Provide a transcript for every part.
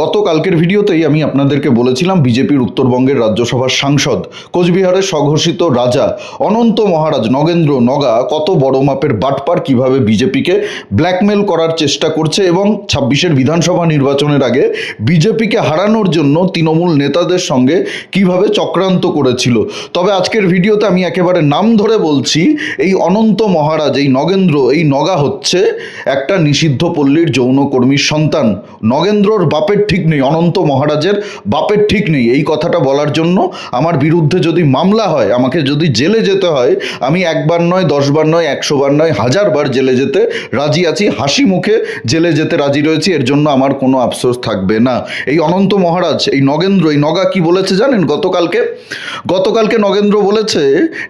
গতকালকের ভিডিওতেই আমি আপনাদেরকে বলেছিলাম বিজেপির উত্তরবঙ্গের রাজ্যসভার সাংসদ কোচবিহারের স্বঘোষিত রাজা অনন্ত মহারাজ নগেন্দ্র নগা কত বড় মাপের বাটপার, কিভাবে বিজেপিকে ব্ল্যাকমেল করার চেষ্টা করছে এবং ২৬-এর বিধানসভা নির্বাচনের আগে বিজেপিকে হারানোর জন্য তৃণমূল নেতাদের সঙ্গে কিভাবে চক্রান্ত করেছিল। তবে আজকের ভিডিওতে আমি একেবারে নাম ধরে বলছি, এই অনন্ত মহারাজ, এই নগেন্দ্র, এই নগা হচ্ছে একটা নিষিদ্ধ পল্লীর যৌনকর্মীর সন্তান। নগেন্দ্রর বাপের ঠিক নেই, অনন্ত মহারাজের বাপের ঠিক নেই। এই কথাটা বলার জন্য আমার বিরুদ্ধে যদি মামলা হয়, আমাকে যদি জেলে যেতে হয়, আমি একবার নয়, 10 বার নয়, 100 বার নয়, 1000 বার জেলে যেতে রাজি আছি, হাসি মুখে জেলে যেতে রাজি রয়েছি। এর জন্য আমার কোনো আফসোস থাকবে না। এই অনন্ত মহারাজ, এই নগেন্দ্র, এই নগা কি বলেছে জানেন? গতকালকে নগেন্দ্র বলেছে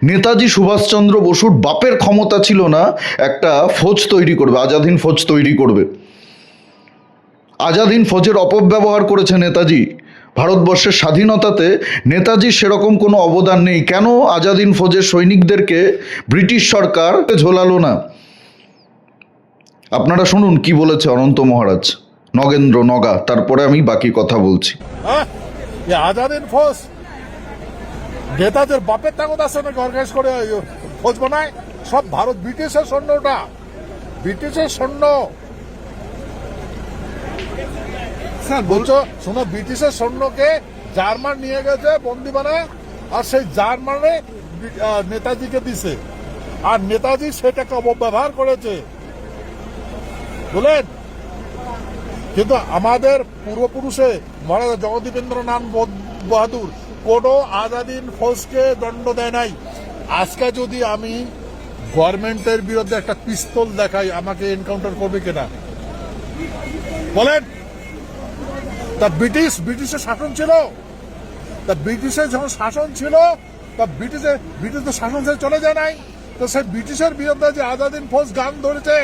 নেতাজি সুভাষচন্দ্র বসুর বাপের ক্ষমতা ছিল না একটা ফৌজ তৈরি করবে, আজাদ হিন্দ ফৌজ তৈরি করবে। আজাদ হিন্দ ফৌজের অপব্যবহার করেছে নেতাজি। ভারতবর্ষের স্বাধীনতাতে নেতাজির সেরকম কোনো অবদান নেই। কেন আজাদ হিন্দ ফৌজের সৈনিকদেরকে ব্রিটিশ সরকার ঝোলালো না? আপনারা শুনুন কি বলেছে অনন্ত মহারাজ, নগেন্দ্র নগা, তারপরে আমি বাকি কথা বলছি। আজাদ হিন্দ ফৌজ নেতাদের বাপের তাগত আছে নাকি অর্গানাইজ করে ফৌজ বানায়? সব ভারত ব্রিটিশের সৈন্য, ওটা ব্রিটিশের সৈন্য। বলছো শোনো, ব্রিটিশের সৈন্যকে জার্মান নিয়ে গেছে বন্দি বানায়, আর সেই জার্মানে নেতাজিকে দিছে, আর নেতাজি সেটাকে অপব্যবহার করেছে বলেন। কিন্তু আমাদের পূর্বপুরুষে মহারাজা জগদীবেন্দ্রনাথ বাহাদুর কোনো আজাদ হিন্দ ফৌজকে দণ্ড দেয় নাই। আজকে যদি আমি গভর্নমেন্টের বিরুদ্ধে একটা পিস্তল দেখাই, আমাকে এনকাউন্টার করবে কিনা বলেন? তা ব্রিটিশের শাসন ছিল, তা ব্রিটিশের যখন শাসন ছিল, তা ব্রিটিশের শাসন ছেড়ে চলে যায় নাই। তো সেই ব্রিটিশের বিরুদ্ধে যে আজাদ হিন্দ ফৌজ গান ধরেছে,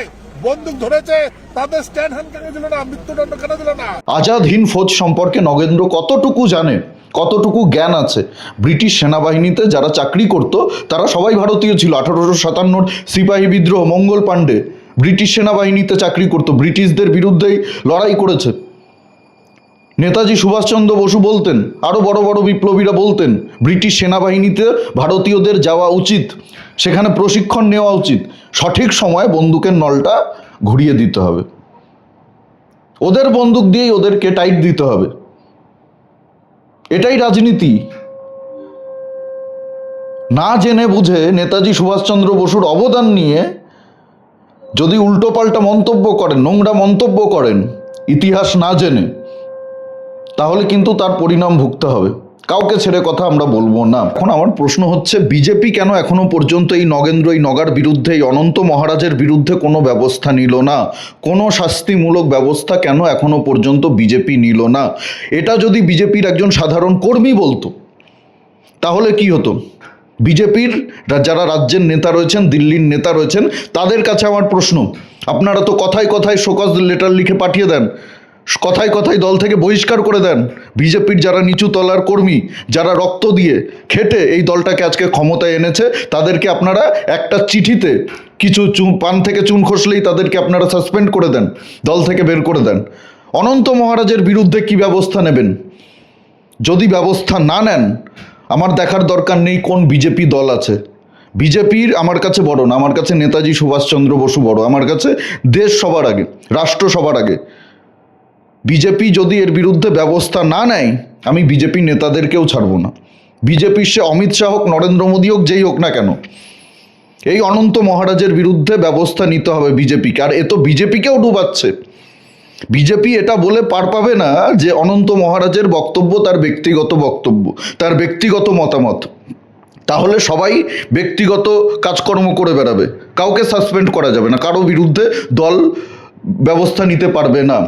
বন্দুক ধরেছে, তাদের স্ট্যান্ড হ্যান্ড কেন দিল না? মৃত্যুদণ্ড কেন দিল না? আজাদ হিন্দ ফৌজ সম্পর্কে নগেন্দ্র কতটুকু জানে, কতটুকু জ্ঞান আছে? ব্রিটিশ সেনাবাহিনীতে যারা চাকরি করত তারা সবাই ভারতীয় ছিল। 1857 সিপাহী বিদ্রোহ, মঙ্গল পাণ্ডে ব্রিটিশ সেনাবাহিনীতে চাকরি করত, ব্রিটিশদের বিরুদ্ধেই লড়াই করেছে। নেতাজি সুভাষচন্দ্র বসু বলতেন, আরও বড় বড় বিপ্লবীরা বলতেন, ব্রিটিশ সেনাবাহিনীতে ভারতীয়দের যাওয়া উচিত, সেখানে প্রশিক্ষণ নেওয়া উচিত, সঠিক সময়ে বন্দুকের নলটা ঘুরিয়ে দিতে হবে, ওদের বন্দুক দিয়েই ওদেরকে টাইট দিতে হবে। এটাই রাজনীতি। না জেনে বুঝে নেতাজি সুভাষচন্দ্র বসুর অবদান নিয়ে যদি উল্টোপাল্টা মন্তব্য করেন, নোংরা মন্তব্য করেন ইতিহাস না জেনে, তাহলে কিন্তু তার পরিণাম ভুগতে হবে। কাউকে ছেড়ে কথা আমরা বলবো না। এখন আমার প্রশ্ন হচ্ছে, বিজেপি কেন এখনো পর্যন্ত এই নগেন্দ্র, এই নগার বিরুদ্ধে, এই অনন্ত মহারাজের বিরুদ্ধে কোনো ব্যবস্থা নিল না? কোনো শাস্তিমূলক ব্যবস্থা কেন এখনো পর্যন্ত বিজেপি নিল না? এটা যদি বিজেপির একজন সাধারণ কর্মী বলতো তাহলে কি হতো? বিজেপির যারা রাজ্যের নেতা রয়েছেন, দিল্লির নেতা রয়েছেন, তাদের কাছে আমার প্রশ্ন, আপনারা তো কথায় কথায় শোকজ লেটার লিখে পাঠিয়ে দেন, কথায় কথায় দল থেকে বহিষ্কার করে দেন। বিজেপির যারা নিচু তলার কর্মী, যারা রক্ত দিয়ে খেটে এই দলটাকে আজকে ক্ষমতায় এনেছে, তাদেরকে আপনারা একটা চিঠিতে কিছু পান থেকে চুন খসলেই তাদেরকে আপনারা সাসপেন্ড করে দেন, দল থেকে বের করে দেন। অনন্ত মহারাজের বিরুদ্ধে কি ব্যবস্থা নেবেন? যদি ব্যবস্থা না নেন, আমার দেখার দরকার নেই কোন বিজেপি দল আছে। বিজেপির আমার কাছে বড় না, আমার কাছে নেতাজি সুভাষচন্দ্র বসু বড়, আমার কাছে দেশ সবার আগে, রাষ্ট্র সবার আগে। বিজেপি যদি এর বিরুদ্ধে ব্যবস্থা না নেয়, আমি বিজেপি নেতাদেরকেও ছাড়বো না। বিজেপির সে অমিত শাহ হোক, নরেন্দ্র মোদী হোক, যেই হোক না কেন, এই অনন্ত মহারাজের বিরুদ্ধে ব্যবস্থা নিতে হবে বিজেপিকে। আর এ তো বিজেপিকেও ডুবাচ্ছে। বিজেপি এটা বলে পার পাবে না যে অনন্ত মহারাজের বক্তব্য তার ব্যক্তিগত বক্তব্য, তার ব্যক্তিগত মতামত। তাহলে সবাই ব্যক্তিগত কাজকর্ম করে বেড়াবে, কাউকে সাসপেন্ড করা যাবে না, কারো বিরুদ্ধে দল ব্যবস্থা নিতে পারবে না।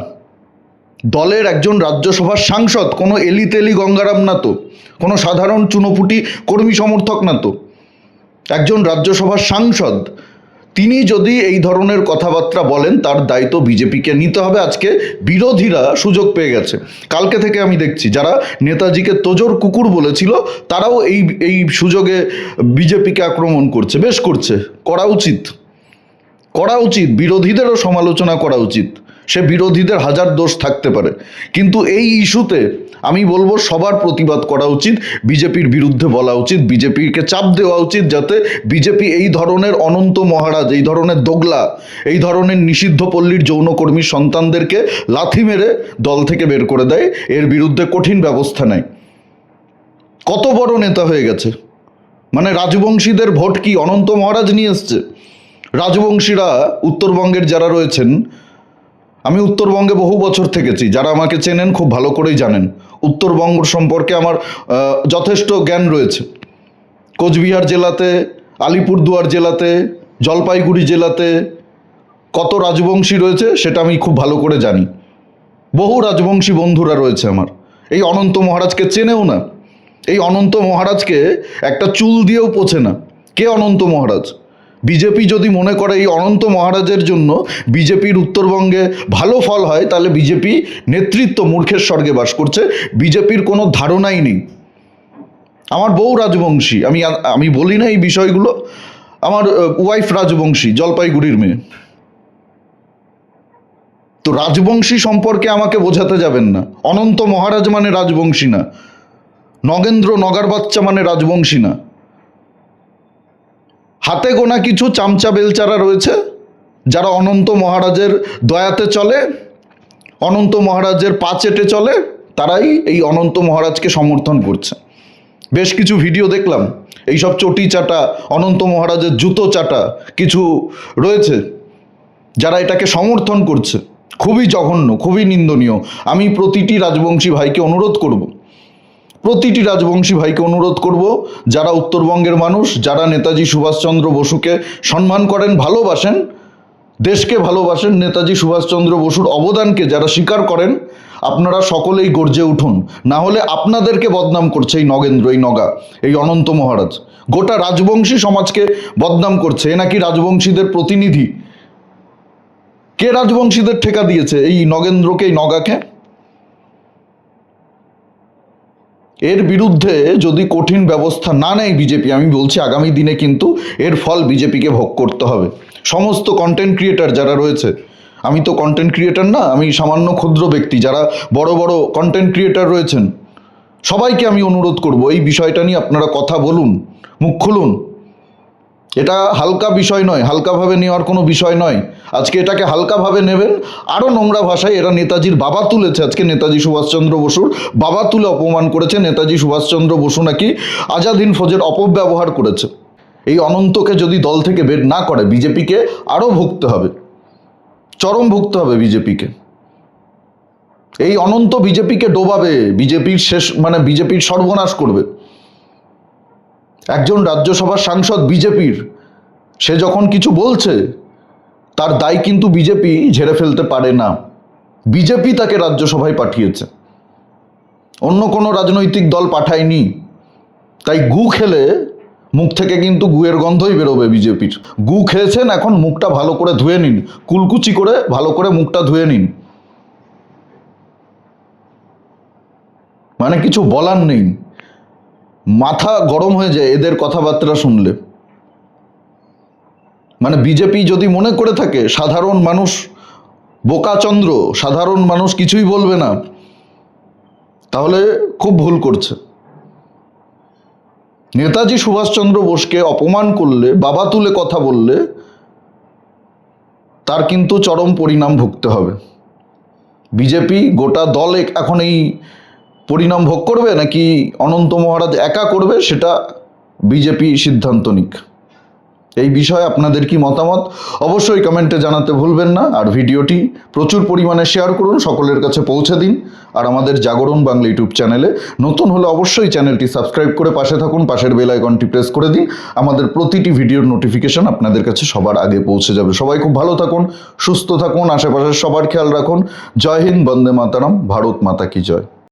দলের একজন রাজ্যসভার সাংসদ কোনো এলি তেলি গঙ্গারাম না তো, কোনো সাধারণ চুনোপুটি কর্মী সমর্থক না তো, একজন রাজ্যসভার সাংসদ, তিনি যদি এই ধরনের কথাবার্তা বলেন, তার দায়িত্ব বিজেপিকে নিতে হবে। আজকে বিরোধীরা সুযোগ পেয়ে গেছে। কালকে থেকে আমি দেখছি যারা নেতাজিকে তোজর কুকুর বলেছিল, তারাও এই সুযোগে বিজেপিকে আক্রমণ করছে, বেশ করছে। করা উচিত, বিরোধীদেরও সমালোচনা করা উচিত। সে বিরোধীদের হাজার দোষ থাকতে পারে, কিন্তু এই ইস্যুতে আমি বলবো সবার প্রতিবাদ করা উচিত, বিজেপির বিরুদ্ধে বলা উচিত, বিজেপিকে চাপ দেওয়া উচিত যাতে বিজেপি এই ধরনের অনন্ত মহারাজ, এই ধরনের দোগলা, এই ধরনের নিষিদ্ধ পল্লীর যৌনকর্মীর সন্তানদেরকে লাথি মেরে দল থেকে বের করে দেয়, এর বিরুদ্ধে কঠিন ব্যবস্থা নেয়। কত বড় নেতা হয়ে গেছে, মানে রাজবংশীদের ভোট কি অনন্ত মহারাজ নিয়ে এসছে? রাজবংশীরা উত্তরবঙ্গের যারা রয়েছেন, আমি উত্তরবঙ্গে বহু বছর থেকেছি, যারা আমাকে চেনেন খুব ভালো করেই জানেন উত্তরবঙ্গ সম্পর্কে আমার যথেষ্ট জ্ঞান রয়েছে। কোচবিহার জেলাতে, আলিপুরদুয়ার জেলাতে, জলপাইগুড়ি জেলাতে কত রাজবংশী রয়েছে সেটা আমি খুব ভালো করে জানি। বহু রাজবংশী বন্ধুরা রয়েছে আমার। এই অনন্ত মহারাজকে চেনেও না, এই অনন্ত মহারাজকে একটা চুল দিয়েও পোছে না। কে অনন্ত মহারাজ? বিজেপি যদি মনে করে এই অনন্ত মহারাজের জন্য বিজেপির উত্তরবঙ্গে ভালো ফল হয়, তাহলে বিজেপি নেতৃত্ব মূর্খের স্বর্গে বাস করছে, বিজেপির কোনো ধারণাই নেই। আমার বউ রাজবংশী, আমি বলি না এই বিষয়গুলো। আমার ওয়াইফ রাজবংশী, জলপাইগুড়ির মেয়ে। তো রাজবংশী সম্পর্কে আমাকে বোঝাতে যাবেন না। অনন্ত মহারাজ মানে রাজবংশী না, নগেন্দ্র নগার বাচ্চা মানে রাজবংশী না। হাতে গোনা কিছু চামচা বেলচারা রয়েছে যারা অনন্ত মহারাজের দয়াতে চলে, অনন্ত মহারাজের পা চেটে চলে, তারাই এই অনন্ত মহারাজকে সমর্থন করছে। বেশ কিছু ভিডিও দেখলাম, এইসব চটি চাটা, অনন্ত মহারাজের জুতো চাটা কিছু রয়েছে যারা এটাকে সমর্থন করছে। খুবই জঘন্য, খুবই নিন্দনীয়। আমি প্রতিটি রাজবংশী ভাইকে অনুরোধ করব, যারা উত্তরবঙ্গের মানুষ, যারা নেতাজি সুভাষচন্দ্র বসুকে সম্মান করেন, ভালোবাসেন, দেশকে ভালোবাসেন, নেতাজি সুভাষচন্দ্র বসুর অবদানকে যারা স্বীকার করেন, আপনারা সকলেই গর্জে উঠুন। না হলে আপনাদেরকে বদনাম করছে এই নগেন্দ্র, এই নগা, এই অনন্ত মহারাজ। গোটা রাজবংশী সমাজকে বদনাম করছে। এ নাকি রাজবংশীদের প্রতিনিধি। কে রাজবংশীদের ঠেকা দিয়েছে এই নগেন্দ্রকে, এই নগাকে? এর বিরুদ্ধে যদি কঠিন ব্যবস্থা না নেয় বিজেপি, আমি বলছি আগামী দিনে কিন্তু এর ফল বিজেপিকে ভোগ করতে হবে। সমস্ত কন্টেন্ট ক্রিয়েটার যারা রয়েছে, আমি তো কন্টেন্ট ক্রিয়েটার না, আমি সামান্য ক্ষুদ্র ব্যক্তি, যারা বড় বড় কন্টেন্ট ক্রিয়েটার রয়েছেন, সবাইকে আমি অনুরোধ করব এই বিষয়টা নিয়ে আপনারা কথা বলুন, মুখ খুলুন। এটা হালকা বিষয় নয়, হালকাভাবে নেওয়ার কোনো বিষয় নয়। আজকে এটাকে হালকাভাবে নেবেন, আরও নোংরা ভাষায় এরা নেতাজির বাবা তুলেছে। আজকে নেতাজি সুভাষচন্দ্র বসুর বাবা তুলে অপমান করেছে। নেতাজি সুভাষচন্দ্র বসু নাকি আজাদ হিন্দ ফৌজের অপব্যবহার করেছে। এই অনন্তকে যদি দল থেকে বের না করে, বিজেপিকে আরও ভুগতে হবে, চরম ভুগতে হবে বিজেপিকে। এই অনন্ত বিজেপিকে ডোবাবে, বিজেপির শেষ, মানে বিজেপির সর্বনাশ করবে। একজন রাজ্যসভার সাংসদ বিজেপির, সে যখন কিছু বলছে তার দায় কিন্তু বিজেপি ঝেড়ে ফেলতে পারে না। বিজেপি তাকে রাজ্যসভায় পাঠিয়েছে, অন্য কোনো রাজনৈতিক দল পাঠায়নি। তাই গু খেলে মুখ থেকে কিন্তু গুয়ের গন্ধই বেরোবে বিজেপির। গু খেয়েছেন, এখন মুখটা ভালো করে ধুয়ে নিন, কুলকুচি করে ভালো করে মুখটা ধুয়ে নিন। মানে কিছু বলার নেই, মাথা গরম হয়ে যায় এদের কথাবার্তা শুনলে। মানে বিজেপি যদি মনে করে থাকে সাধারণ মানুষ বোকাচন্দ্র, সাধারণ মানুষ কিছুই বলবে না, তাহলে খুব ভুল করছে। নেতাজি সুভাষচন্দ্র বোসকে অপমান করলে, বাবা তুলে কথা বললে, তার কিন্তু চরম পরিণাম ভুগতে হবে। বিজেপি গোটা দল এখন এই পরিণাম ভোগ করবে নাকি অনন্ত মহারাজ একা করবে, সেটা বিজেপি সিদ্ধান্ত নিক। এই বিষয়ে আপনাদের কি মতামত অবশ্যই কমেন্টে জানাতে ভুলবেন না। আর ভিডিওটি প্রচুর পরিমাণে শেয়ার করুন, সকলের কাছে পৌঁছে দিন। আর আমাদের জাগরণ বাংলা ইউটিউব চ্যানেলে নতুন হলে অবশ্যই চ্যানেলটি সাবস্ক্রাইব করে পাশে থাকুন, পাশের বেল আইকনটি প্রেস করে দিন। আমাদের প্রতিটি ভিডিওর নোটিফিকেশন আপনাদের কাছে সবার আগে পৌঁছে যাবে। সবাই খুব ভালো থাকুন, সুস্থ থাকুন, আশেপাশের সবার খেয়াল রাখুন। জয় হিন্দ, বন্দে মাতারাম, ভারত মাতা কি জয়।